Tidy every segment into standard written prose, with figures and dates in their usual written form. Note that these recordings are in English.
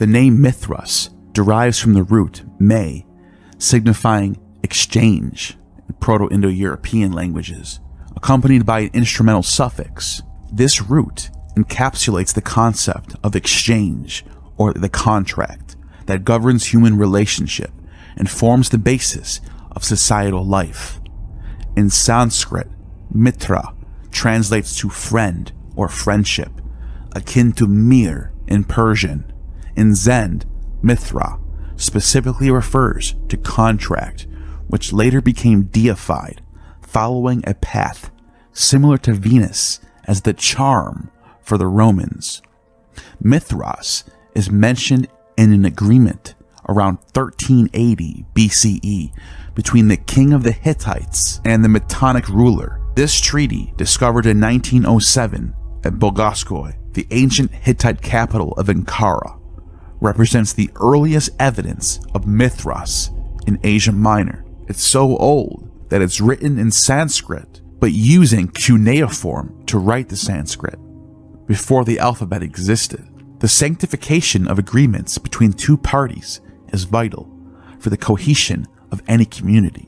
The name Mithras derives from the root me, signifying exchange in Proto-Indo-European languages, accompanied by an instrumental suffix. This root encapsulates the concept of exchange, or the contract, that governs human relationship and forms the basis of societal life. In Sanskrit, Mitra translates to friend or friendship, akin to mir in Persian. In Zend, Mithra specifically refers to contract, which later became deified, following a path similar to Venus as the charm for the Romans. Mithras is mentioned in an agreement around 1380 BCE between the king of the Hittites and the Mitannic ruler. This treaty, discovered in 1907 at Bogoskoy, the ancient Hittite capital of Ankara, represents the earliest evidence of Mithras in Asia Minor. It's so old that it's written in Sanskrit, but using cuneiform to write the Sanskrit before the alphabet existed. The sanctification of agreements between two parties is vital for the cohesion of any community.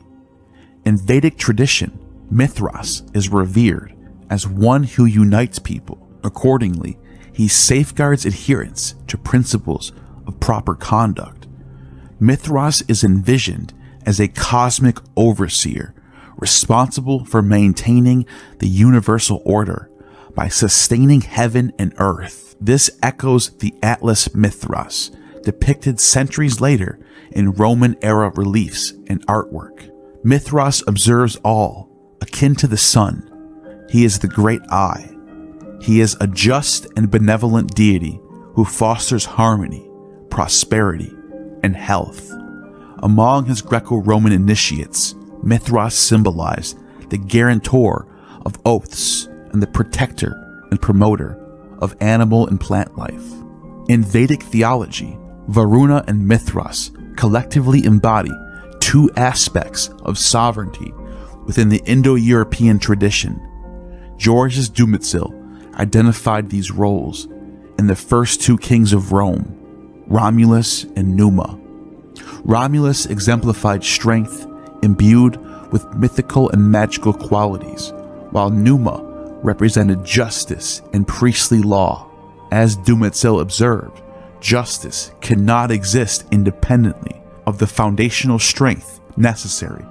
In Vedic tradition, Mithras is revered as one who unites people. Accordingly, he safeguards adherence to principles of proper conduct. Mithras is envisioned as a cosmic overseer responsible for maintaining the universal order by sustaining heaven and earth. This echoes the Atlas Mithras, depicted centuries later in Roman-era reliefs and artwork. Mithras observes all, akin to the sun. He is the great eye. He is a just and benevolent deity who fosters harmony, prosperity, and health. Among his Greco-Roman initiates, Mithras symbolized the guarantor of oaths and the protector and promoter of animal and plant life. In Vedic theology, Varuna and Mithras collectively embody two aspects of sovereignty within the Indo-European tradition. Georges Dumezil identified these roles in the first two kings of Rome, Romulus and Numa. Romulus exemplified strength imbued with mythical and magical qualities, while Numa represented justice and priestly law. As Dumezil observed, justice cannot exist independently of the foundational strength necessary.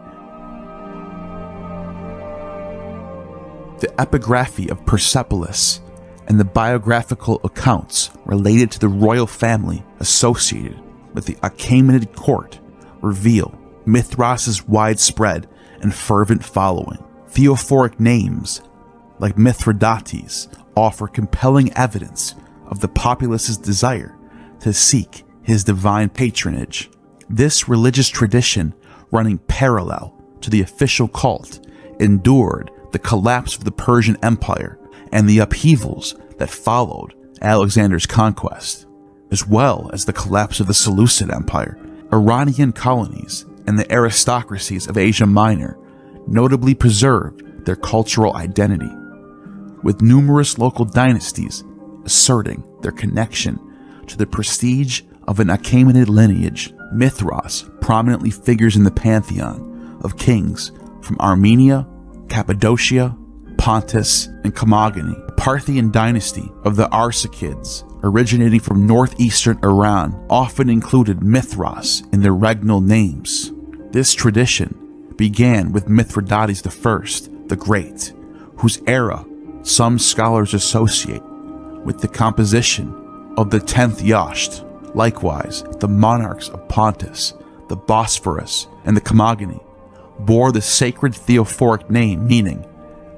The epigraphy of Persepolis and the biographical accounts related to the royal family associated with the Achaemenid court reveal Mithras' widespread and fervent following. Theophoric names like Mithridates offer compelling evidence of the populace's desire to seek his divine patronage. This religious tradition, running parallel to the official cult, endured the collapse of the Persian Empire and the upheavals that followed Alexander's conquest, as well as the collapse of the Seleucid Empire. Iranian colonies and the aristocracies of Asia Minor notably preserved their cultural identity, with numerous local dynasties asserting their connection to the prestige of an Achaemenid lineage. Mithras prominently figures in the pantheon of kings from Armenia, Cappadocia, Pontus, and Commagene. The Parthian dynasty of the Arsacids, originating from northeastern Iran, often included Mithras in their regnal names. This tradition began with Mithridates I the Great, whose era some scholars associate with the composition of the 10th Yasht. Likewise, the monarchs of Pontus, the Bosphorus, and the Commagene bore the sacred theophoric name, meaning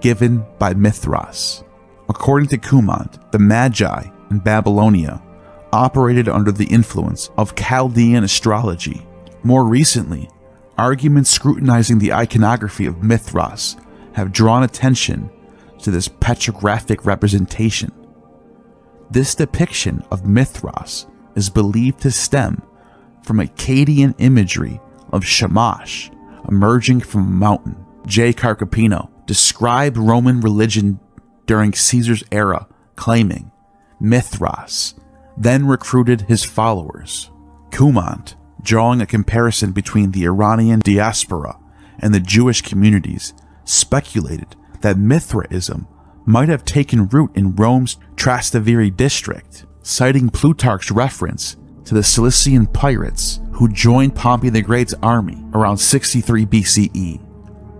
given by Mithras. According to Cumont, the Magi in Babylonia operated under the influence of Chaldean astrology. More recently, arguments scrutinizing the iconography of Mithras have drawn attention to this petrographic representation. This depiction of Mithras is believed to stem from Akkadian imagery of Shamash emerging from a mountain. J. Carcopino described Roman religion during Caesar's era, claiming Mithras then recruited his followers. Cumont, drawing a comparison between the Iranian diaspora and the Jewish communities, speculated that Mithraism might have taken root in Rome's Trastevere district, citing Plutarch's reference to the Cilician pirates who joined Pompey the Great's army around 63 BCE,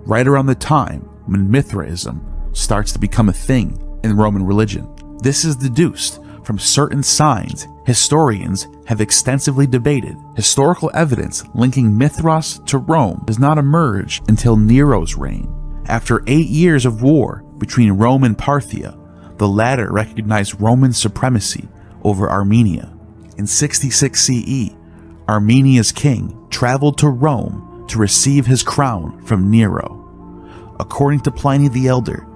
right around the time when Mithraism starts to become a thing in Roman religion. This is deduced from certain signs historians have extensively debated. Historical evidence linking Mithras to Rome does not emerge until Nero's reign. After 8 years of war between Rome and Parthia, the latter recognized Roman supremacy over Armenia. In 66 CE, Armenia's king traveled to Rome to receive his crown from Nero. According to Pliny the Elder,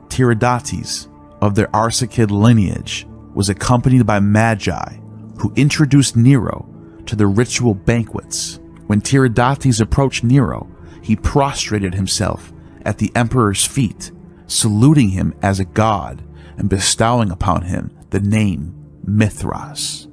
Tiridates of the Arsacid lineage was accompanied by magi who introduced Nero to the ritual banquets. When Tiridates approached Nero, he prostrated himself at the emperor's feet, saluting him as a god and bestowing upon him the name Mithras.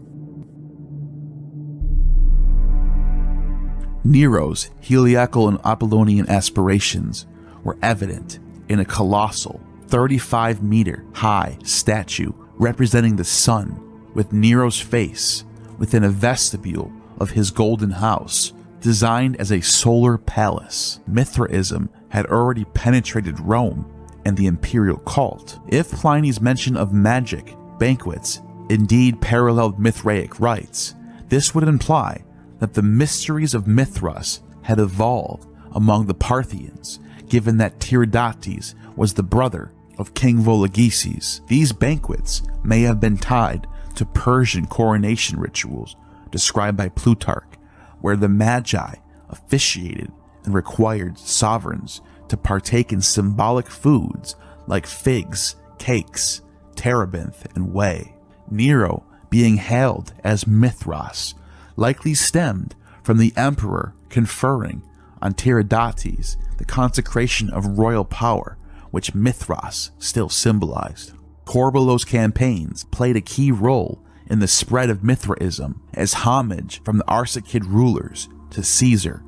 Nero's hierarchical and Apollonian aspirations were evident in a colossal 35-meter high statue representing the sun with Nero's face within a vestibule of his golden house, designed as a solar palace. Mithraism had already penetrated Rome and the imperial cult. If Pliny's mention of magic banquets indeed paralleled Mithraic rites, this would imply that the mysteries of Mithras had evolved among the Parthians, given that Tiridates was the brother of King Vologeses. These banquets may have been tied to Persian coronation rituals described by Plutarch, where the magi officiated and required sovereigns to partake in symbolic foods like figs, cakes, terebinth, and whey. Nero being hailed as Mithras likely stemmed from the emperor conferring on Tiridates the consecration of royal power, which Mithras still symbolized. Corbulo's campaigns played a key role in the spread of Mithraism, as homage from the Arsacid rulers to Caesar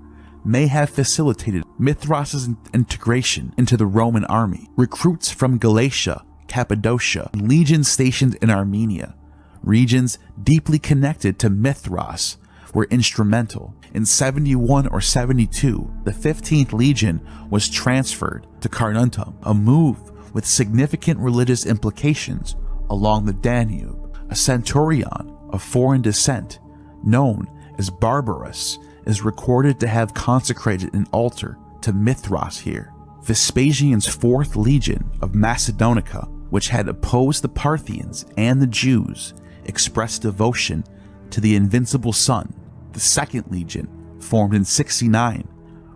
may have facilitated Mithras' integration into the Roman army. Recruits from Galatia, Cappadocia, and legions stationed in Armenia, regions deeply connected to Mithras, were instrumental. In 71 or 72, the 15th Legion was transferred to Carnuntum, a move with significant religious implications along the Danube. A centurion of foreign descent, known as Barbarus, is recorded to have consecrated an altar to Mithras here. Vespasian's 4th Legion of Macedonica, which had opposed the Parthians and the Jews, expressed devotion to the invincible sun. The 2nd Legion, formed in 69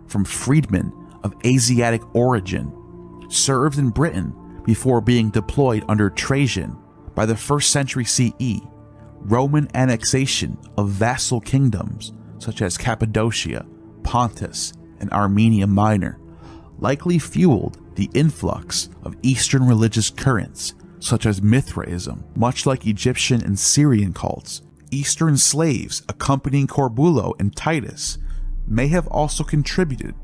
from freedmen of Asiatic origin, served in Britain before being deployed under Trajan. By the 1st century CE, Roman annexation of vassal kingdoms such as Cappadocia, Pontus, and Armenia Minor likely fueled the influx of Eastern religious currents such as Mithraism. Much like Egyptian and Syrian cults, Eastern slaves accompanying Corbulo and Titus may have also contributed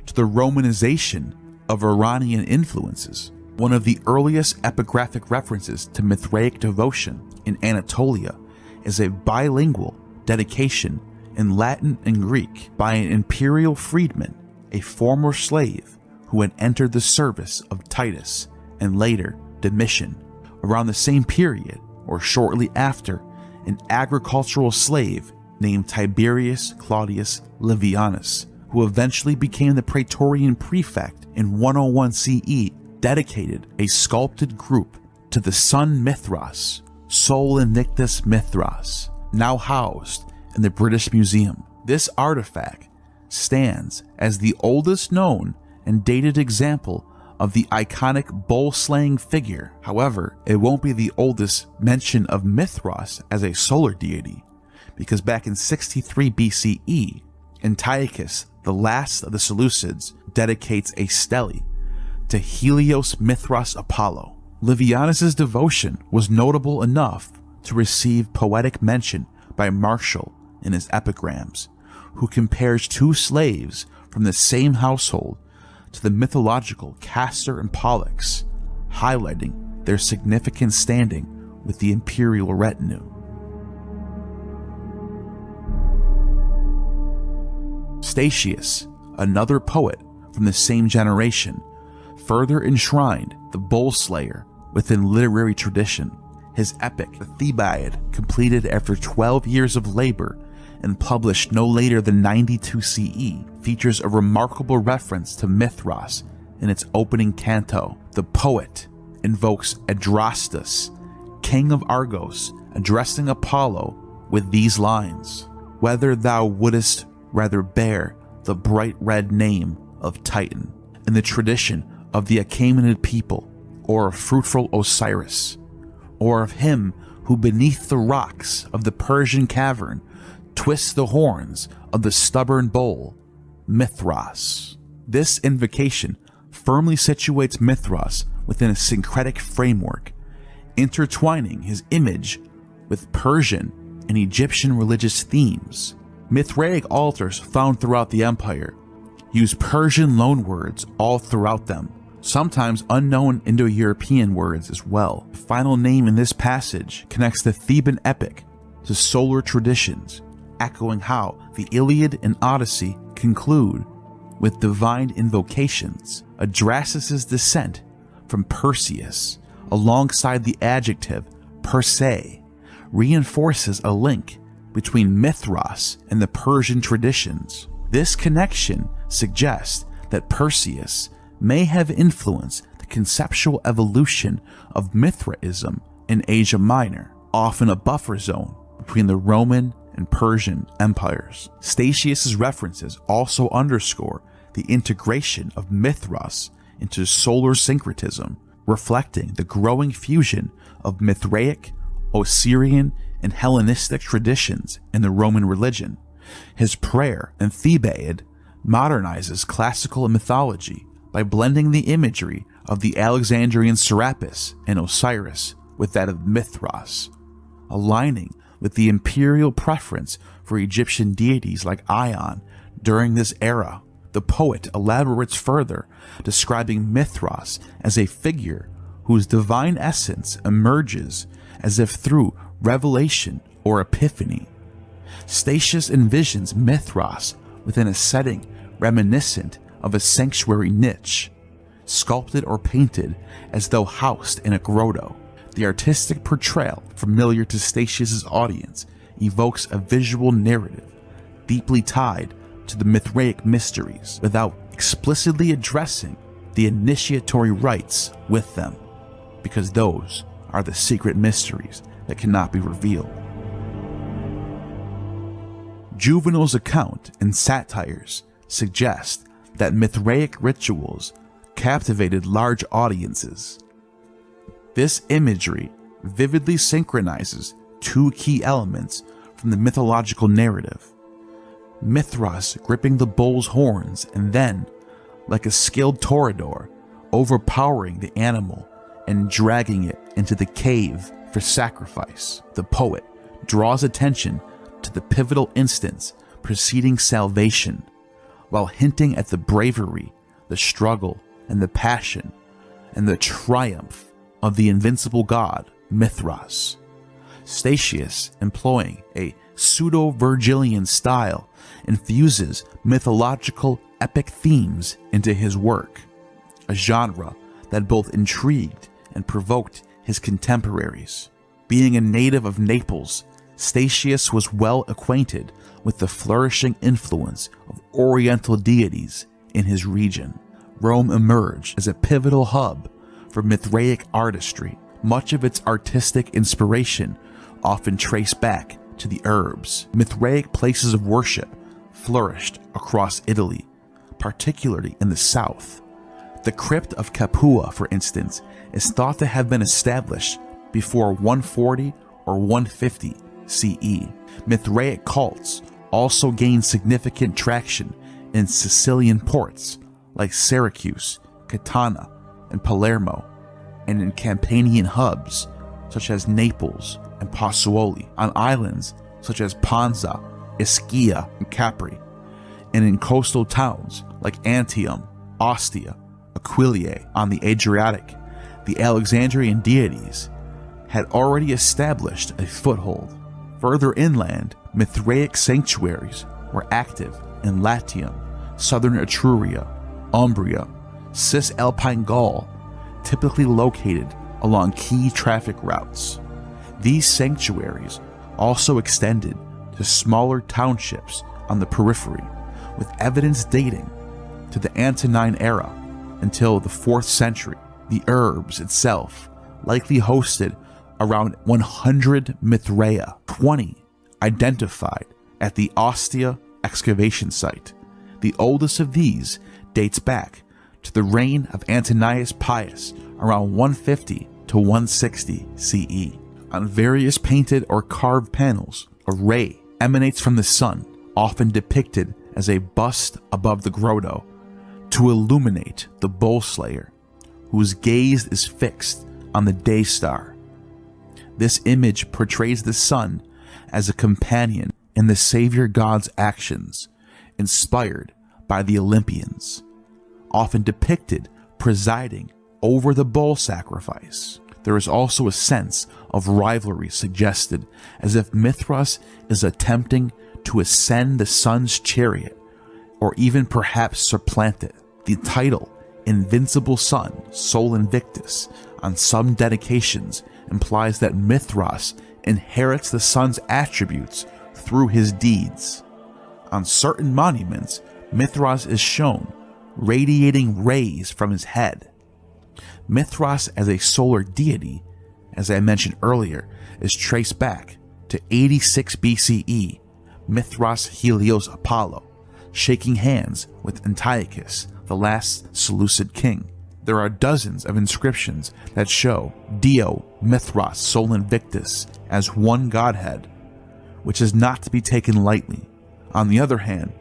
to the Romanization of Iranian influences. One of the earliest epigraphic references to Mithraic devotion in Anatolia is a bilingual dedication in Latin and Greek by an imperial freedman, a former slave who had entered the service of Titus and later Domitian. Around the same period, or shortly after, an agricultural slave named Tiberius Claudius Livianus, who eventually became the Praetorian prefect in 101 CE, dedicated a sculpted group to the sun Mithras, Sol Invictus Mithras, now housed in the British Museum. This artifact stands as the oldest known and dated example of the iconic bull-slaying figure. However, it won't be the oldest mention of Mithras as a solar deity, because back in 63 BCE, Antiochus, the last of the Seleucids, dedicates a stele to Helios Mithras Apollo. Livianus's devotion was notable enough to receive poetic mention by Martial in his epigrams, who compares two slaves from the same household to the mythological Castor and Pollux, highlighting their significant standing with the imperial retinue. Statius, another poet from the same generation, further enshrined the bull slayer within literary tradition. His epic, the Thebaid, completed after 12 years of labor and published no later than 92 CE, features a remarkable reference to Mithras in its opening canto. The poet invokes Adrastus, king of Argos, addressing Apollo with these lines: "Whether thou wouldest rather bear the bright red name of Titan in the tradition of the Achaemenid people, or of fruitful Osiris, or of him who beneath the rocks of the Persian cavern twists the horns of the stubborn bull, Mithras." This invocation firmly situates Mithras within a syncretic framework, intertwining his image with Persian and Egyptian religious themes. Mithraic altars found throughout the empire use Persian loanwords all throughout them, sometimes unknown Indo-European words as well. The final name in this passage connects the Theban epic to solar traditions, echoing how the Iliad and Odyssey conclude with divine invocations. Adrastus's descent from Perseus, alongside the adjective per se, reinforces a link between Mithras and the Persian traditions. This connection suggests that Perseus may have influenced the conceptual evolution of Mithraism in Asia Minor, often a buffer zone between the Roman and Persian empires. Statius's references also underscore the integration of Mithras into solar syncretism, reflecting the growing fusion of Mithraic, Osirian, and Hellenistic traditions in the Roman religion. His prayer in Thebaid modernizes classical mythology by blending the imagery of the Alexandrian Serapis and Osiris with that of Mithras, aligning with the imperial preference for Egyptian deities like Ion during this era. The poet elaborates further, describing Mithras as a figure whose divine essence emerges as if through revelation or epiphany. Statius envisions Mithras within a setting reminiscent of a sanctuary niche, sculpted or painted as though housed in a grotto. The artistic portrayal, familiar to Statius's audience, evokes a visual narrative deeply tied to the Mithraic mysteries, without explicitly addressing the initiatory rites with them, because those are the secret mysteries that cannot be revealed. Juvenal's account and satires suggest that Mithraic rituals captivated large audiences. This imagery vividly synchronizes two key elements from the mythological narrative: Mithras gripping the bull's horns and then, like a skilled toreador, overpowering the animal and dragging it into the cave for sacrifice. The poet draws attention to the pivotal instance preceding salvation, while hinting at the bravery, the struggle, and the passion, and the triumph of the invincible god Mithras. Statius, employing a pseudo-Virgilian style, infuses mythological epic themes into his work, a genre that both intrigued and provoked his contemporaries. Being a native of Naples, Statius was well acquainted with the flourishing influence of Oriental deities in his region. Rome emerged as a pivotal hub for Mithraic artistry, much of its artistic inspiration often traced back to the herbs. Mithraic places of worship flourished across Italy, particularly in the south. The crypt of Capua, for instance, is thought to have been established before 140 or 150 CE. Mithraic cults also gained significant traction in Sicilian ports like Syracuse, Catania, and Palermo, and in Campanian hubs such as Naples, and Pozzuoli on islands such as Ponza, Ischia, and Capri, and in coastal towns like Antium, Ostia, Aquileia on the Adriatic. The Alexandrian deities had already established a foothold. Further inland, Mithraic sanctuaries were active in Latium, southern Etruria, Umbria, Cisalpine Gaul, typically located along key traffic routes. These sanctuaries also extended to smaller townships on the periphery, with evidence dating to the Antonine era until the 4th century. The Urbs itself likely hosted around 100 Mithraea, 20 identified at the Ostia excavation site. The oldest of these dates back to the reign of Antonius Pius around 150 to 160 CE. On various painted or carved panels, a ray emanates from the sun, often depicted as a bust above the grotto, to illuminate the bull slayer, whose gaze is fixed on the day star. This image portrays the sun as a companion in the savior god's actions, inspired by the Olympians, often depicted presiding over the bull sacrifice. There is also a sense of rivalry suggested, as if Mithras is attempting to ascend the sun's chariot, or even perhaps supplant it. The title Invincible Sun, Sol Invictus, on some dedications implies that Mithras inherits the sun's attributes through his deeds. On certain monuments, Mithras is shown radiating rays from his head. Mithras as a solar deity, as I mentioned earlier, is traced back to 86 BCE, Mithras Helios Apollo, shaking hands with Antiochus, the last Seleucid king. There are dozens of inscriptions that show Dio Mithras Sol Invictus as one godhead, which is not to be taken lightly. On the other hand,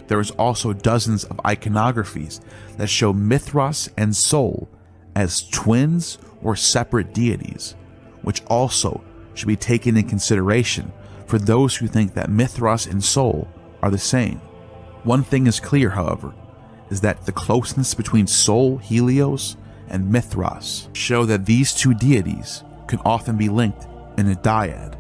there is also dozens of iconographies that show Mithras and Sol as twins or separate deities, which also should be taken in consideration for those who think that Mithras and Sol are the same. One thing is clear, however, is that the closeness between Sol, Helios, and Mithras show that these two deities can often be linked in a dyad.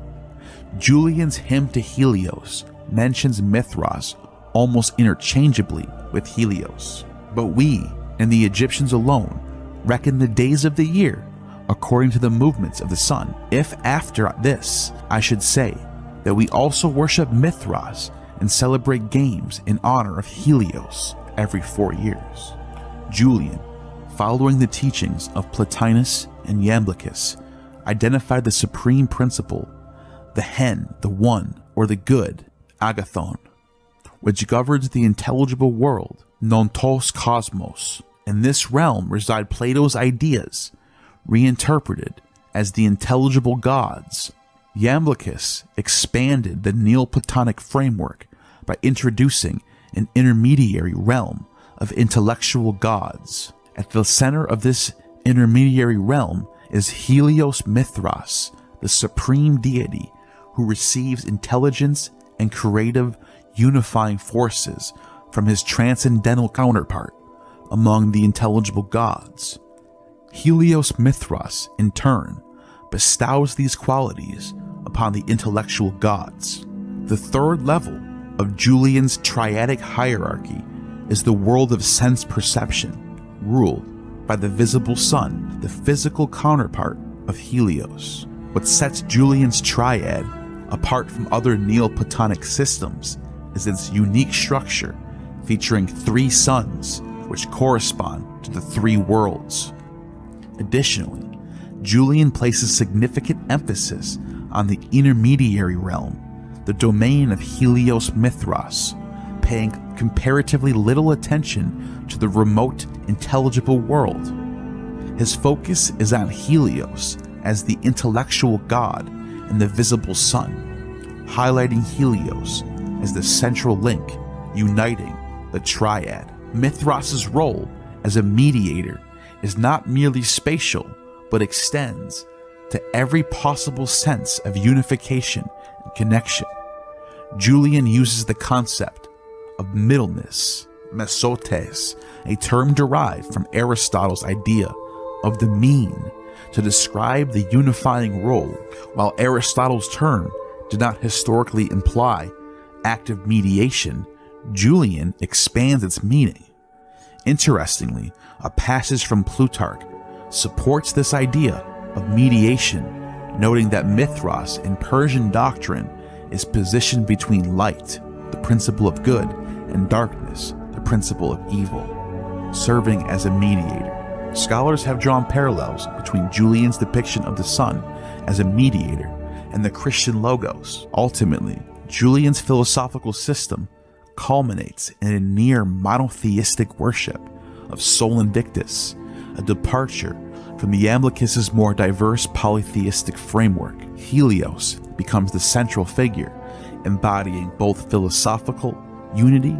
Julian's hymn to Helios mentions Mithras almost interchangeably with Helios, but we and the Egyptians alone reckon the days of the year according to the movements of the sun. If after this I should say that we also worship Mithras and celebrate games in honor of Helios every 4 years. Julian, following the teachings of Plotinus and Iamblichus, identified the supreme principle, the hen, the one, or the good, agathon, which governs the intelligible world, nontos cosmos. In this realm reside Plato's ideas, reinterpreted as the intelligible gods. Iamblichus expanded the Neoplatonic framework by introducing an intermediary realm of intellectual gods. At the center of this intermediary realm is Helios Mithras, the supreme deity who receives intelligence and creative unifying forces from his transcendental counterpart among the intelligible gods. Helios Mithras, in turn, bestows these qualities upon the intellectual gods. The third level of Julian's triadic hierarchy is the world of sense perception, ruled by the visible sun, the physical counterpart of Helios. What sets Julian's triad apart from other Neoplatonic systems is its unique structure, featuring 3 suns, which correspond to the 3 worlds. Additionally, Julian places significant emphasis on the intermediary realm, the domain of Helios Mithras, paying comparatively little attention to the remote intelligible world. His focus is on Helios as the intellectual god and the visible sun, highlighting Helios as the central link uniting the triad. Mithras's role as a mediator is not merely spatial, but extends to every possible sense of unification and connection. Julian uses the concept of middleness, mesotes, a term derived from Aristotle's idea of the mean, to describe the unifying role. While Aristotle's term did not historically imply active mediation, Julian expands its meaning. Interestingly, a passage from Plutarch supports this idea of mediation, noting that Mithras in Persian doctrine is positioned between light, the principle of good, and darkness, the principle of evil, serving as a mediator. Scholars have drawn parallels between Julian's depiction of the sun as a mediator and the Christian logos. Ultimately, Julian's philosophical system culminates in a near monotheistic worship of Sol Invictus, a departure from Iamblichus's more diverse polytheistic framework. Helios becomes the central figure, embodying both philosophical unity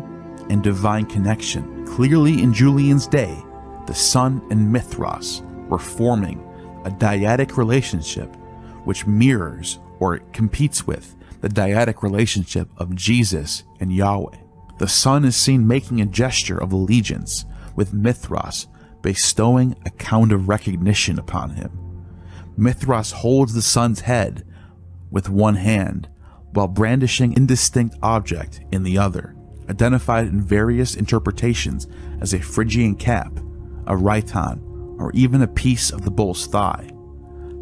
and divine connection. Clearly, in Julian's day, the sun and Mithras were forming a dyadic relationship which mirrors or competes with the dyadic relationship of Jesus and Yahweh. The sun is seen making a gesture of allegiance, with Mithras bestowing a count of recognition upon him. Mithras holds the sun's head with one hand while brandishing an indistinct object in the other, identified in various interpretations as a Phrygian cap, a rhyton, or even a piece of the bull's thigh.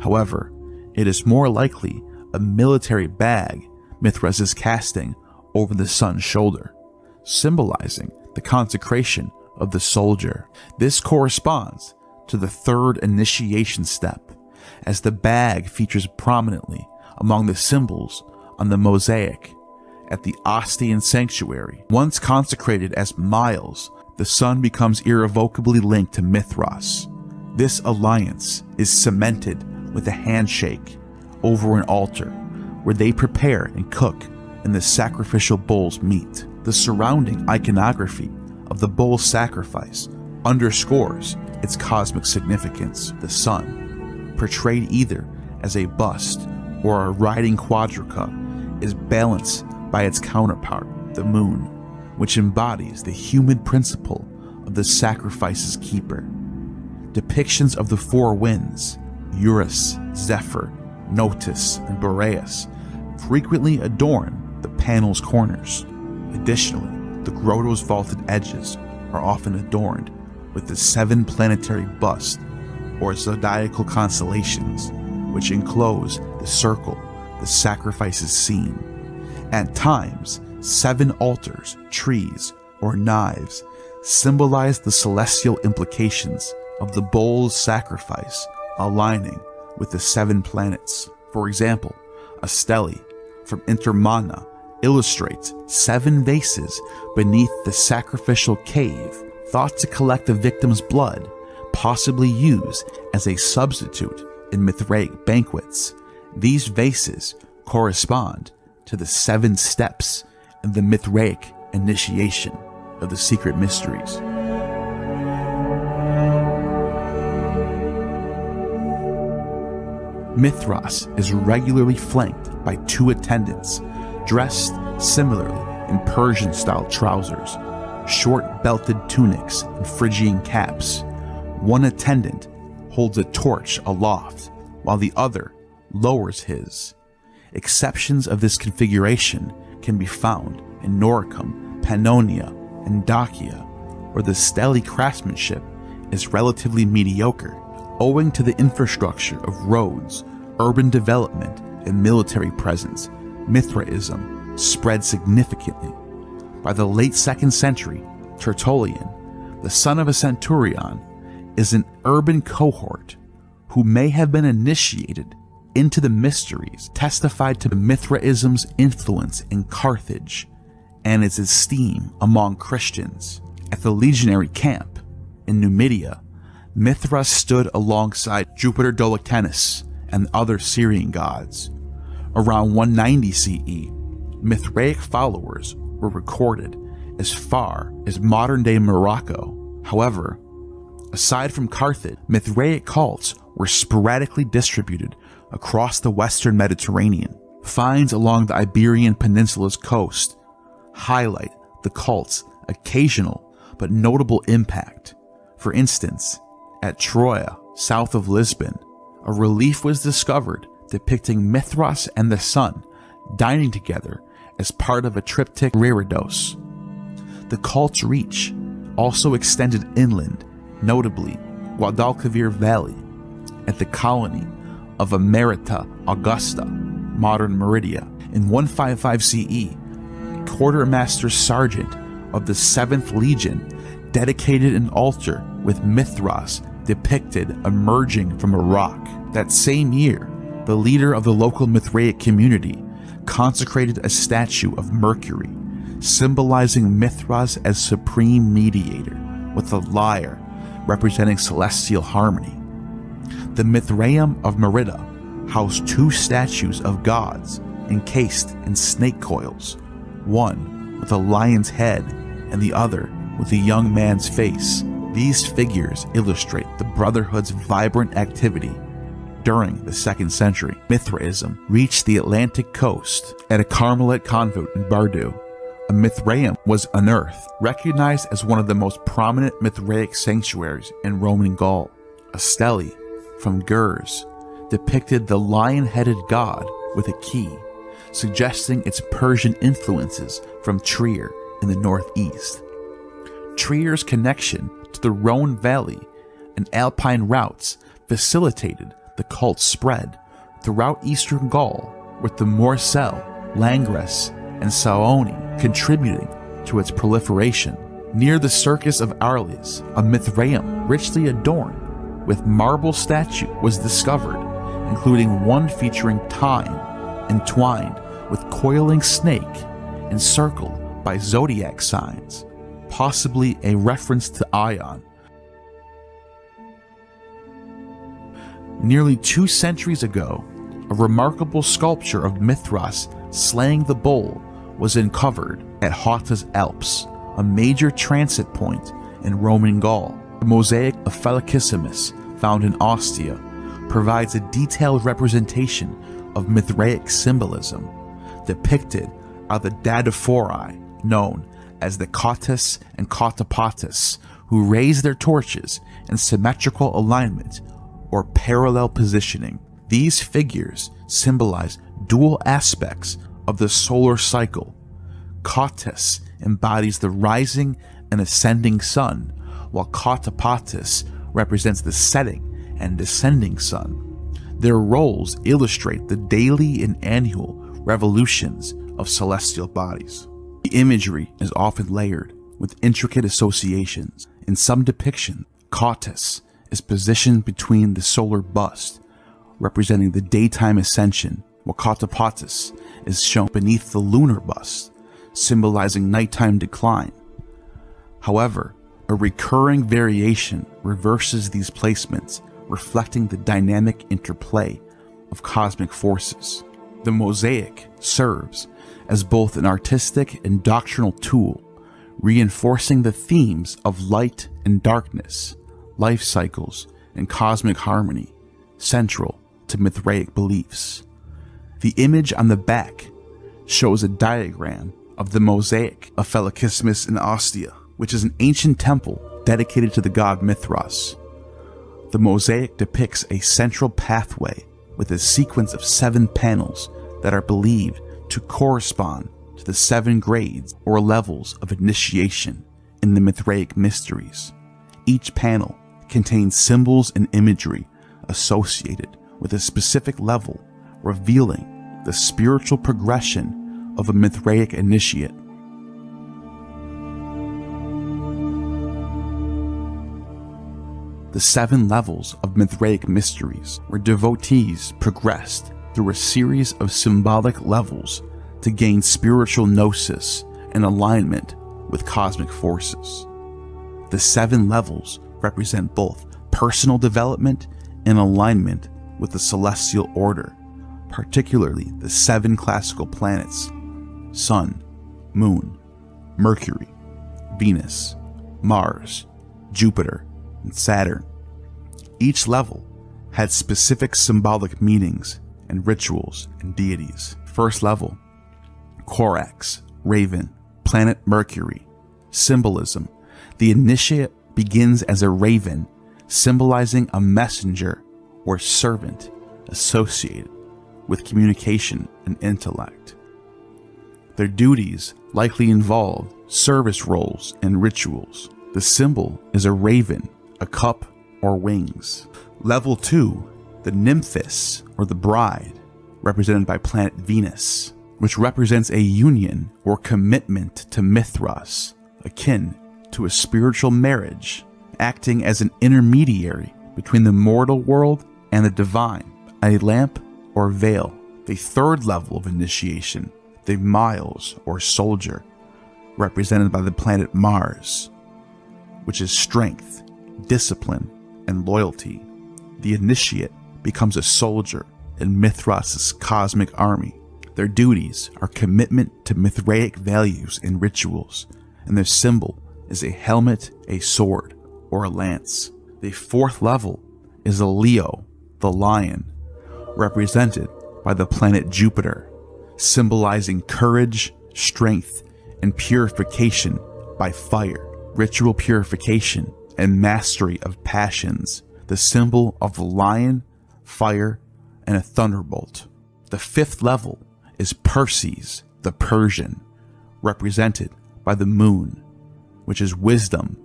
However, it is more likely a military bag Mithras is casting over the sun's shoulder, symbolizing the consecration of the soldier. This corresponds to the third initiation step, as the bag features prominently among the symbols on the mosaic at the Ostian sanctuary. Once consecrated as Miles, the sun becomes irrevocably linked to Mithras. This alliance is cemented with a handshake over an altar where they prepare and cook in the sacrificial bull's meat. The surrounding iconography of the bull's sacrifice underscores its cosmic significance. The sun, portrayed either as a bust or a riding quadrica, is balanced by its counterpart, the moon, which embodies the human principle of the sacrifice's keeper. Depictions of the four winds, Eurus, Zephyr, Notus, and Boreas, frequently adorn the panel's corners. Additionally, the grotto's vaulted edges are often adorned with the 7 planetary busts or zodiacal constellations, which enclose the circle the sacrifice is seen. At times, 7 altars, trees, or knives symbolize the celestial implications of the bull's sacrifice, aligning with the 7 planets. For example, a stele from Intermana illustrates 7 vases beneath the sacrificial cave, thought to collect the victim's blood, possibly used as a substitute in Mithraic banquets. These vases correspond to the 7 steps in the Mithraic initiation of the secret mysteries. Mithras is regularly flanked by 2 attendants, dressed similarly in Persian-style trousers, short belted tunics, and Phrygian caps. One attendant holds a torch aloft, while the other lowers his. Exceptions of this configuration can be found in Noricum, Pannonia, and Dacia, where the stele craftsmanship is relatively mediocre, owing to the infrastructure of roads, urban development, and military presence. Mithraism spread significantly. By the late 2nd century, Tertullian, the son of a centurion, is an urban cohort who may have been initiated into the mysteries, testified to Mithraism's influence in Carthage and its esteem among Christians. At the legionary camp in Numidia, Mithras stood alongside Jupiter Doloctanus and other Syrian gods. Around 190 CE, Mithraic followers were recorded as far as modern-day Morocco. However, aside from Carthage, Mithraic cults were sporadically distributed across the western Mediterranean. Finds along the Iberian Peninsula's coast highlight the cult's occasional but notable impact. For instance, at Troia, south of Lisbon, a relief was discovered depicting Mithras and the sun dining together as part of a triptych reredos. The cult's reach also extended inland, notably Guadalquivir Valley, at the colony of Emerita Augusta, modern Meridia. In 155 CE, quartermaster sergeant of the 7th Legion dedicated an altar with Mithras depicted emerging from a rock. That same year, the leader of the local Mithraic community consecrated a statue of Mercury, symbolizing Mithras as supreme mediator, with a lyre representing celestial harmony. The Mithraeum of Merida housed 2 statues of gods encased in snake coils, one with a lion's head and the other with a young man's face. These figures illustrate the Brotherhood's vibrant activity during the 2nd century. Mithraism reached the Atlantic coast at a Carmelite convent in Bardo. A Mithraeum was unearthed, recognized as one of the most prominent Mithraic sanctuaries in Roman Gaul. A stele from Gurs depicted the lion-headed god with a key, suggesting its Persian influences from Trier in the northeast. Trier's connection to the Rhone Valley and Alpine routes facilitated the cult's spread throughout eastern Gaul, with the Morcel, Langres, and Saoni contributing to its proliferation. Near the Circus of Arles, a Mithraeum richly adorned with marble statue was discovered, including one featuring Time entwined with coiling snake encircled by zodiac signs, possibly a reference to Ion. Nearly 2 centuries ago, a remarkable sculpture of Mithras slaying the bull was uncovered at Hotta's Alps, a major transit point in Roman Gaul. The mosaic of Felicissimus, found in Ostia, provides a detailed representation of Mithraic symbolism. Depicted are the Dadaphori, known as the Cottus and Cotopatus, who raise their torches in symmetrical alignment or parallel positioning. These figures symbolize dual aspects of the solar cycle. Cottus embodies the rising and ascending sun, while Cotopatus represents the setting and descending sun. Their roles illustrate the daily and annual revolutions of celestial bodies. The imagery is often layered with intricate associations. In some depictions, Cottus is positioned between the solar bust, representing the daytime ascension, while Cotopatus is shown beneath the lunar bust, symbolizing nighttime decline. However, a recurring variation reverses these placements, reflecting the dynamic interplay of cosmic forces. The mosaic serves as both an artistic and doctrinal tool, reinforcing the themes of light and darkness, life cycles, and cosmic harmony, central to Mithraic beliefs. The image on the back shows a diagram of the mosaic of Felicissimus in Ostia, which is an ancient temple dedicated to the god Mithras. The mosaic depicts a central pathway with a sequence of 7 panels that are believed to correspond to the 7 grades or levels of initiation in the Mithraic mysteries. Each panel contains symbols and imagery associated with a specific level, revealing the spiritual progression of a Mithraic initiate. The 7 levels of Mithraic mysteries, where devotees progressed through a series of symbolic levels to gain spiritual gnosis and alignment with cosmic forces. The 7 levels represent both personal development and alignment with the celestial order, particularly the 7 classical planets: Sun, Moon, Mercury, Venus, Mars, Jupiter, and Saturn. Each level had specific symbolic meanings and rituals and deities. First level, Corax, Raven, planet Mercury. Symbolism. The initiate begins as a raven, symbolizing a messenger or servant associated with communication and intellect. Their duties likely involve service roles and rituals. The symbol is a raven, a cup, or wings. Level 2, the Nymphis, or the bride, represented by planet Venus, which represents a union or commitment to Mithras, akin to a spiritual marriage, acting as an intermediary between the mortal world and the divine, a lamp or veil. The third level of initiation, the Miles, or soldier, represented by the planet Mars, which is strength, discipline, and loyalty. The initiate becomes a soldier in Mithras' cosmic army. Their duties are commitment to Mithraic values and rituals, and their symbol is a helmet, a sword, or a lance. The fourth level is a Leo, the lion, represented by the planet Jupiter, symbolizing courage, strength, and purification by fire, ritual purification, and mastery of passions. The symbol of the lion, fire, and a thunderbolt. The fifth level is Perses, the Persian, represented by the moon, which is wisdom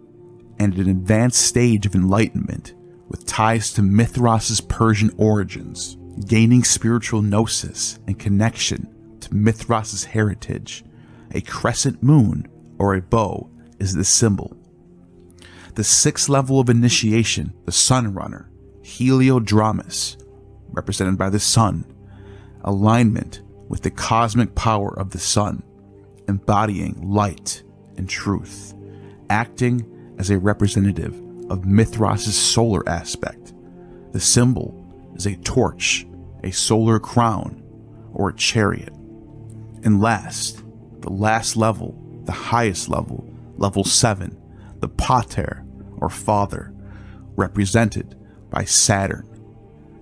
and an advanced stage of enlightenment with ties to Mithras' Persian origins, gaining spiritual gnosis and connection to Mithras' heritage. A crescent moon or a bow is the symbol. The sixth level of initiation, the Sunrunner, Heliodromus, represented by the sun, alignment with the cosmic power of the sun, embodying light and truth, acting as a representative of Mithras' solar aspect. The symbol is a torch, a solar crown, or a chariot. And last, the last level, the highest level, level 7, the Pater, or father, represented by Saturn.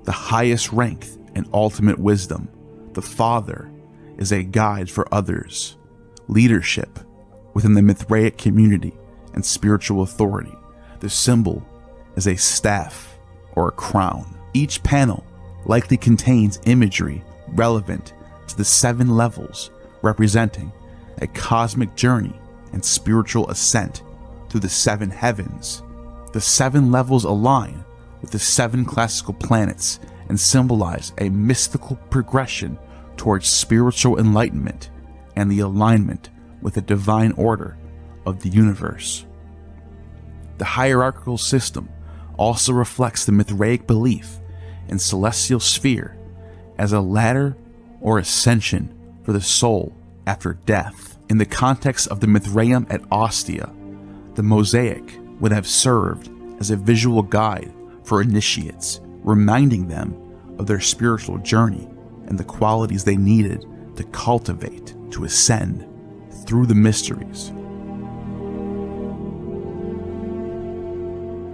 The highest rank and ultimate wisdom, the father is a guide for others, leadership within the Mithraic community, and spiritual authority. The symbol is a staff or a crown. Each panel likely contains imagery relevant to the 7 levels, representing a cosmic journey and spiritual ascent through the 7 heavens. The 7 levels align with the 7 classical planets and symbolize a mystical progression towards spiritual enlightenment and the alignment with the divine order of the universe. The hierarchical system also reflects the Mithraic belief in celestial sphere as a ladder or ascension for the soul after death. In the context of the Mithraeum at Ostia, the mosaic would have served as a visual guide for initiates, reminding them of their spiritual journey and the qualities they needed to cultivate, to ascend through the mysteries.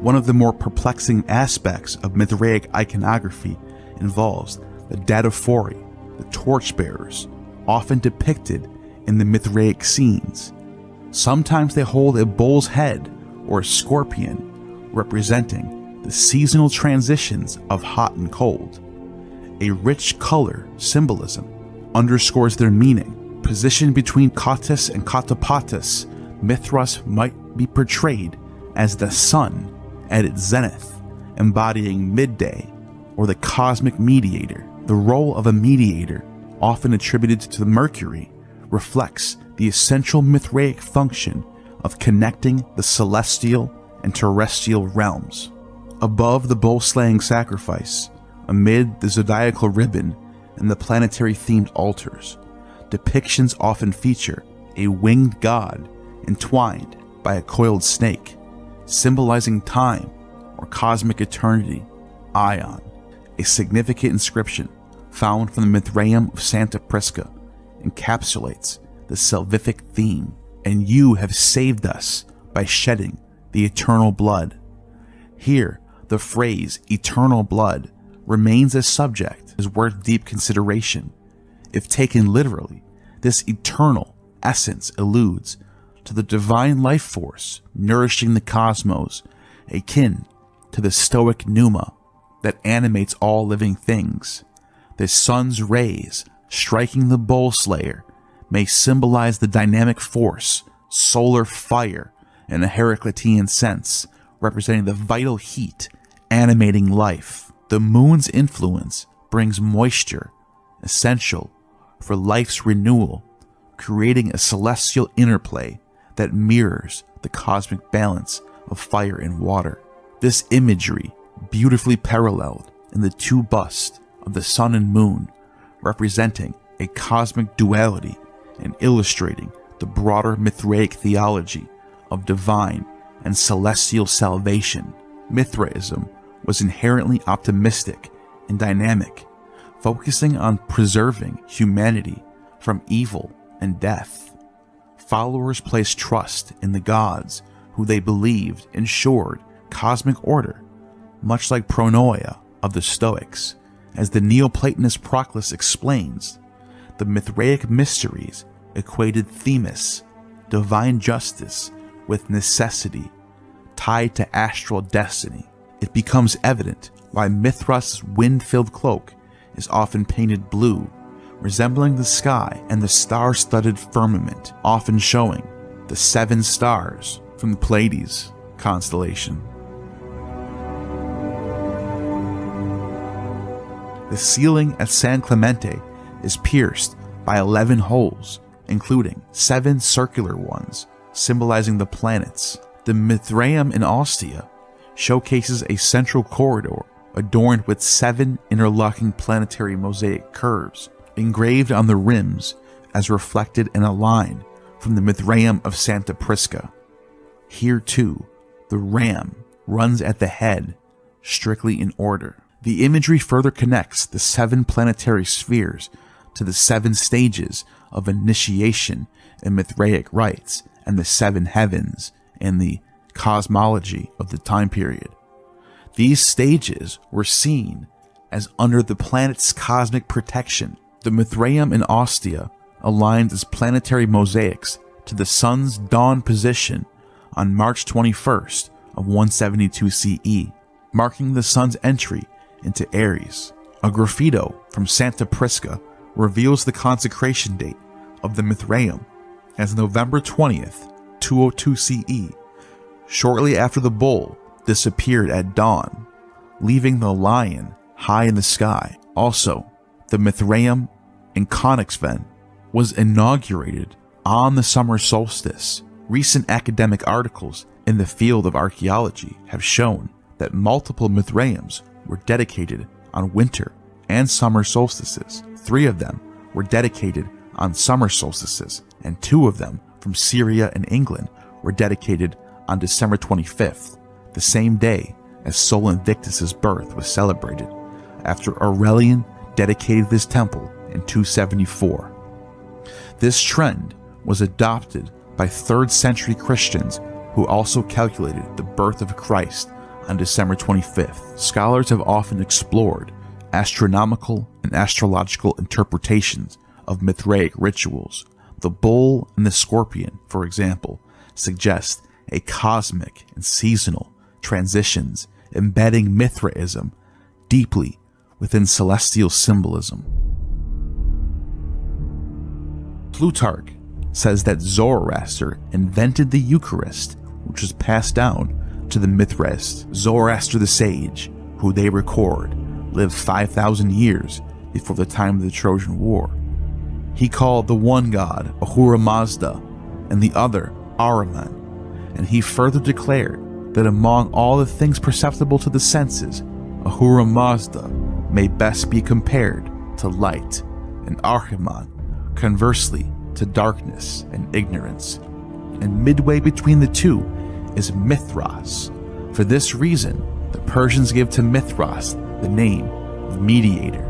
One of the more perplexing aspects of Mithraic iconography involves the dataphori, the torchbearers, often depicted in the Mithraic scenes. Sometimes they hold a bull's head or a scorpion, representing the seasonal transitions of hot and cold. A rich color symbolism underscores their meaning. Positioned between Cottus and Cotopatus, Mithras might be portrayed as the sun at its zenith, embodying midday or the cosmic mediator. The role of a mediator, often attributed to the Mercury, reflects the essential Mithraic function of connecting the celestial and terrestrial realms. Above the bull-slaying sacrifice, amid the zodiacal ribbon and the planetary-themed altars, depictions often feature a winged god entwined by a coiled snake, symbolizing time or cosmic eternity. Ion, a significant inscription found from the Mithraeum of Santa Prisca, encapsulates the salvific theme. And you have saved us by shedding the eternal blood. Here, the phrase eternal blood remains a subject is worth deep consideration. If taken literally, this eternal essence alludes to the divine life force nourishing the cosmos, akin to the stoic pneuma that animates all living things. The sun's rays striking the bull slayer may symbolize the dynamic force, solar fire, in a Heraclitean sense, representing the vital heat animating life. The moon's influence brings moisture, essential for life's renewal, creating a celestial interplay that mirrors the cosmic balance of fire and water. This imagery, beautifully paralleled in the two busts of the sun and moon, representing a cosmic duality and illustrating the broader Mithraic theology of divine and celestial salvation. Mithraism was inherently optimistic and dynamic, focusing on preserving humanity from evil and death. Followers placed trust in the gods who they believed ensured cosmic order, much like Pronoia of the Stoics. As the Neoplatonist Proclus explains, the Mithraic mysteries equated Themis, divine justice, with necessity, tied to astral destiny. It becomes evident why Mithras' wind-filled cloak is often painted blue, resembling the sky and the star-studded firmament, often showing the 7 stars from the Pleiades constellation. The ceiling at San Clemente is pierced by 11 holes, including 7 circular ones, symbolizing the planets. The Mithraeum in Ostia showcases a central corridor adorned with 7 interlocking planetary mosaic curves, engraved on the rims as reflected in a line from the Mithraeum of Santa Prisca. Here too, the ram runs at the head, strictly in order. The imagery further connects the 7 planetary spheres to the 7 stages of initiation in Mithraic rites and the 7 heavens in the cosmology of the time period. These stages were seen as under the planet's cosmic protection. The Mithraeum in Ostia aligns its planetary mosaics to the sun's dawn position on March 21st of 172 CE, marking the sun's entry into Aries. A graffito from Santa Prisca reveals the consecration date of the Mithraeum as November 20th, 202 CE, shortly after the bull disappeared at dawn, leaving the lion high in the sky. Also, the Mithraeum in Konixven was inaugurated on the summer solstice. Recent academic articles in the field of archaeology have shown that multiple Mithraeums were dedicated on winter and summer solstices. 3 of them were dedicated on summer solstices, and 2 of them from Syria and England were dedicated on December 25th, the same day as Sol Invictus's birth was celebrated, after Aurelian dedicated this temple in 274. This trend was adopted by 3rd century Christians who also calculated the birth of Christ on December 25th. Scholars have often explored astronomical and astrological interpretations of Mithraic rituals. The bull and the scorpion, for example, suggest a cosmic and seasonal transitions embedding Mithraism deeply within celestial symbolism. Plutarch says that Zoroaster invented the Eucharist, which was passed down to the Mithraists. Zoroaster the sage, who they record lived 5,000 years before the time of the Trojan War. He called the one god Ahura Mazda and the other Ahriman, and he further declared that among all the things perceptible to the senses, Ahura Mazda may best be compared to light, and Ahriman conversely to darkness and ignorance. And midway between the two is Mithras. For this reason, the Persians give to Mithras the name of mediator.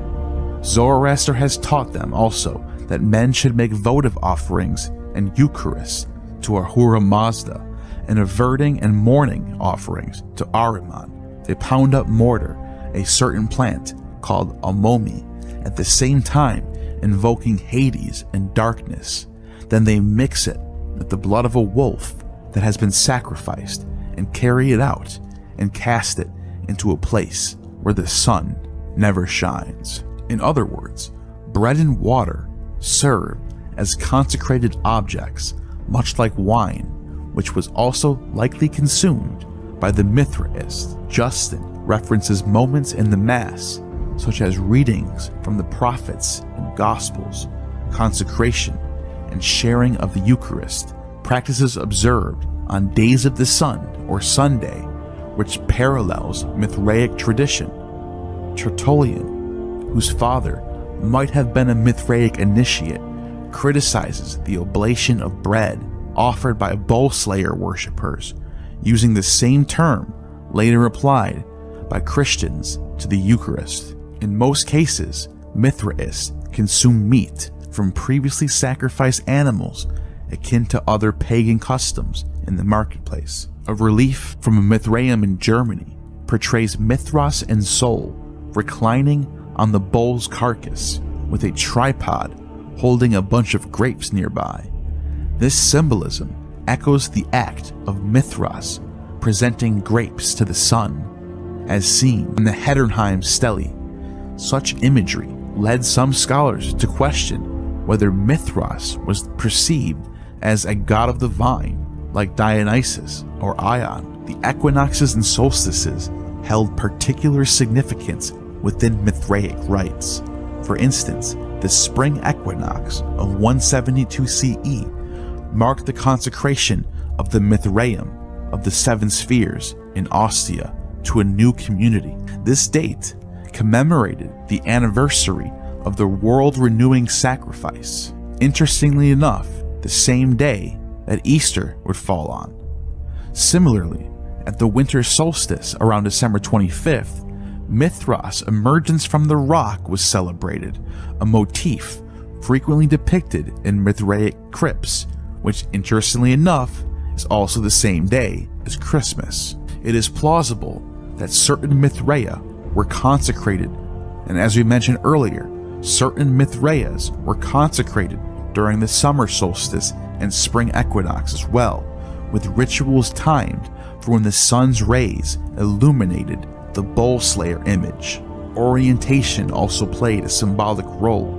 Zoroaster has taught them also that men should make votive offerings and Eucharist to Ahura Mazda, and averting and mourning offerings to Ahriman. They pound up mortar, a certain plant called amomi, at the same time invoking Hades and darkness. Then they mix it with the blood of a wolf that has been sacrificed and carry it out and cast it into a place where the sun never shines. In other words, bread and water serve as consecrated objects, much like wine, which was also likely consumed by the Mithraists. Justin references moments in the Mass, such as readings from the prophets and Gospels, consecration, and sharing of the Eucharist, practices observed on days of the sun or Sunday, which parallels Mithraic tradition. Tertullian, whose father might have been a Mithraic initiate, criticizes the oblation of bread offered by bull slayer worshippers, using the same term later applied by Christians to the Eucharist. In most cases, Mithraists consume meat from previously sacrificed animals akin to other pagan customs in the marketplace. A relief from a Mithraeum in Germany portrays Mithras and Sol reclining on the bull's carcass with a tripod holding a bunch of grapes nearby. This symbolism echoes the act of Mithras presenting grapes to the sun, as seen in the Hedernheim stele. Such imagery led some scholars to question whether Mithras was perceived as a god of the vine, like Dionysus or Ion. The equinoxes and solstices held particular significance within Mithraic rites. For instance, the spring equinox of 172 CE marked the consecration of the Mithraeum of the seven spheres in Ostia to a new community. This date commemorated the anniversary of the world-renewing sacrifice. Interestingly enough, the same day that Easter would fall on. Similarly, at the winter solstice around December 25th, Mithras' emergence from the rock was celebrated, a motif frequently depicted in Mithraic crypts, which interestingly enough is also the same day as Christmas. It is plausible that certain Mithraea were consecrated, and as we mentioned earlier, certain Mithraias were consecrated during the summer solstice and spring equinox as well, with rituals timed for when the sun's rays illuminated the bull slayer image. Orientation also played a symbolic role.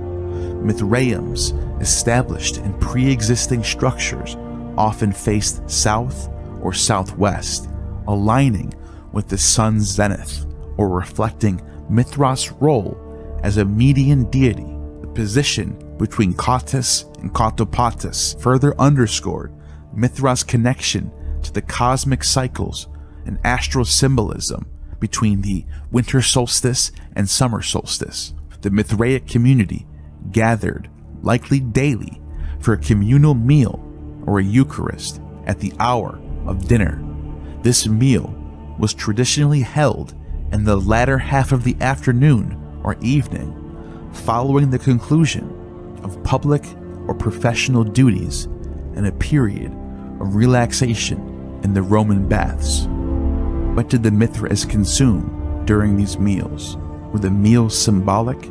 Mithraeums established in pre-existing structures often faced south or southwest, aligning with the sun's zenith or reflecting Mithras' role as a median deity. The position between Cottus and Cotopatus further underscored Mithras' connection to the cosmic cycles and astral symbolism between the winter solstice and summer solstice. The Mithraic community gathered, likely daily, for a communal meal or a Eucharist at the hour of dinner. This meal was traditionally held in the latter half of the afternoon or evening, following the conclusion of public or professional duties and a period of relaxation in the Roman baths. What did the Mithraists consume during these meals? Were the meals symbolic,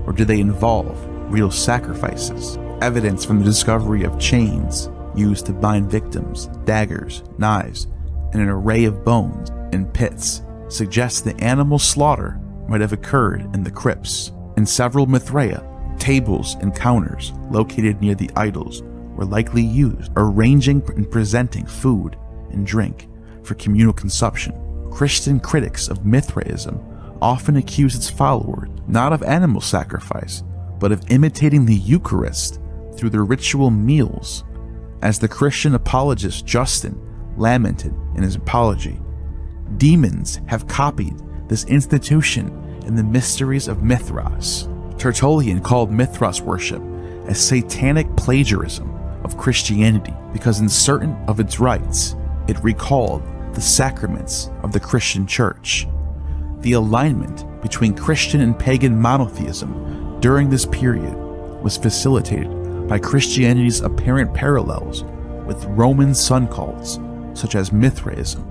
or did they involve real sacrifices? Evidence from the discovery of chains used to bind victims, daggers, knives, and an array of bones in pits suggests that animal slaughter might have occurred in the crypts. In several Mithraea, tables and counters located near the idols were likely used, arranging and presenting food and drink for communal consumption. Christian critics of Mithraism often accuse its followers not of animal sacrifice, but of imitating the Eucharist through their ritual meals. As the Christian apologist Justin lamented in his apology, demons have copied this institution in the mysteries of Mithras. Tertullian called Mithras worship a satanic plagiarism of Christianity because in certain of its rites, it recalled the sacraments of the Christian Church. The alignment between Christian and pagan monotheism during this period was facilitated by Christianity's apparent parallels with Roman sun cults such as Mithraism.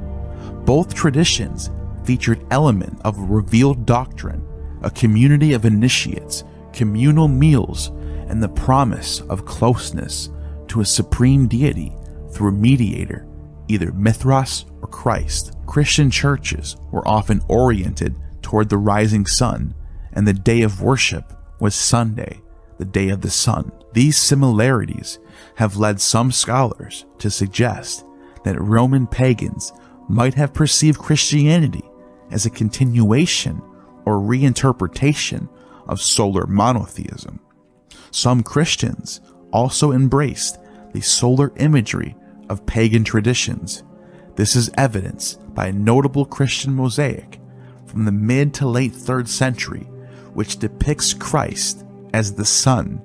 Both traditions featured elements of a revealed doctrine, a community of initiates communal meals, and the promise of closeness to a supreme deity through a mediator, either Mithras or Christ. Christian churches were often oriented toward the rising sun, and the day of worship was Sunday, the day of the sun. These similarities have led some scholars to suggest that Roman pagans might have perceived Christianity as a continuation or reinterpretation of solar monotheism. Some Christians also embraced the solar imagery of pagan traditions. This is evidenced by a notable Christian mosaic from the mid to late 3rd century, which depicts Christ as the sun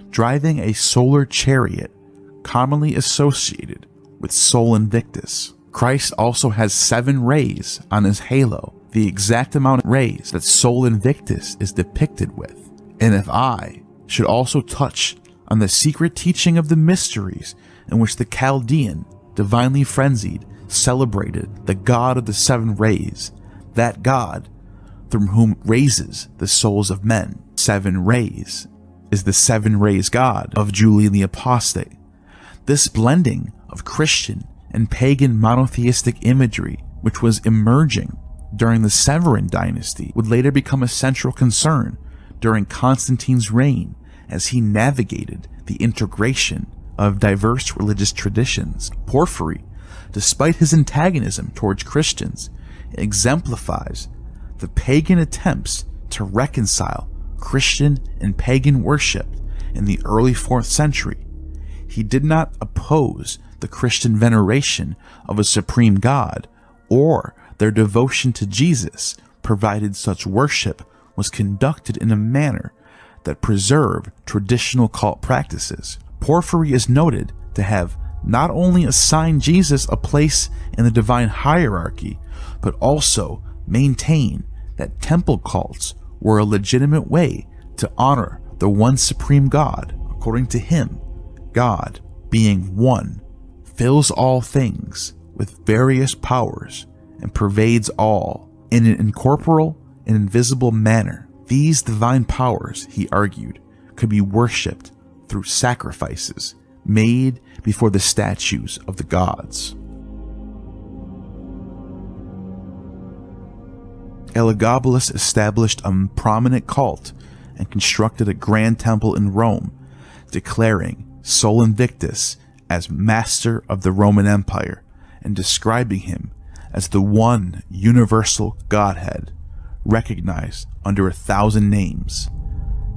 driving a solar chariot commonly associated with Sol Invictus. Christ also has 7 rays on his halo, the exact amount of rays that Sol Invictus is depicted with. And if I should also touch on the secret teaching of the mysteries in which the Chaldean, divinely frenzied, celebrated the god of the 7 rays, that god through whom raises the souls of men. 7 rays is the 7 rays god of Julian the Apostate. This blending of Christian and pagan monotheistic imagery, which was emerging during the Severan dynasty, would later become a central concern during Constantine's reign as he navigated the integration of diverse religious traditions. Porphyry, despite his antagonism towards Christians, exemplifies the pagan attempts to reconcile Christian and pagan worship in the early 4th century. He did not oppose the Christian veneration of a supreme god or their devotion to Jesus, provided such worship was conducted in a manner that preserved traditional cult practices. Porphyry is noted to have not only assigned Jesus a place in the divine hierarchy, but also maintained that temple cults were a legitimate way to honor the one supreme God. According to him, God, being one, fills all things with various powers and pervades all in an incorporeal and invisible manner. These divine powers, he argued, could be worshipped through sacrifices made before the statues of the gods. Elagabalus established a prominent cult and constructed a grand temple in Rome, declaring Sol Invictus as master of the Roman Empire and describing him as the one universal Godhead, recognized under 1,000 names.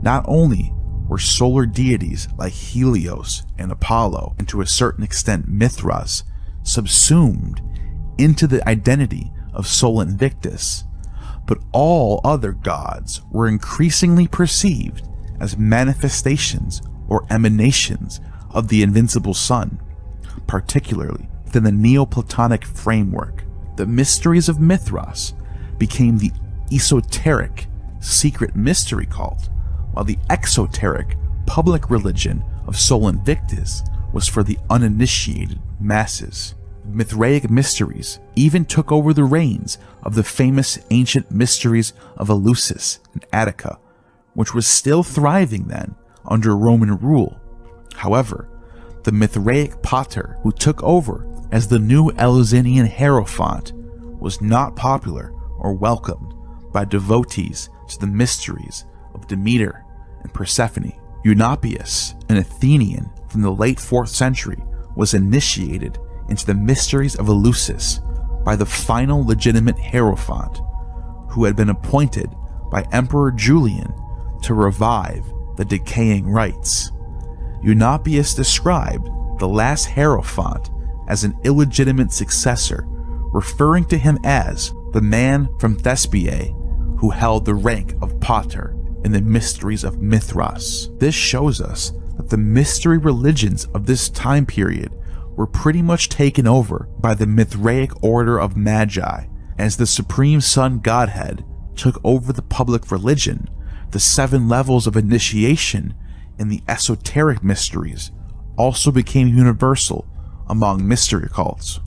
Not only were solar deities like Helios and Apollo, and to a certain extent Mithras, subsumed into the identity of Sol Invictus, but all other gods were increasingly perceived as manifestations or emanations of the invincible sun, particularly within the Neoplatonic framework. The mysteries of Mithras became the esoteric secret mystery cult, while the exoteric public religion of Sol Invictus was for the uninitiated masses. Mithraic mysteries even took over the reins of the famous ancient mysteries of Eleusis and Attica, which was still thriving then under Roman rule. However, the Mithraic pater who took over as the new Eleusinian Hierophant was not popular or welcomed by devotees to the mysteries of Demeter and Persephone. Eunopius, an Athenian from the late 4th century, was initiated into the mysteries of Eleusis by the final legitimate Hierophant, who had been appointed by Emperor Julian to revive the decaying rites. Eunopius described the last Hierophant as an illegitimate successor, referring to him as the man from Thespiae who held the rank of pater in the mysteries of Mithras. This shows us that the mystery religions of this time period were pretty much taken over by the Mithraic order of Magi. As the supreme sun godhead took over the public religion, the 7 levels of initiation in the esoteric mysteries also became universal among mystery cults.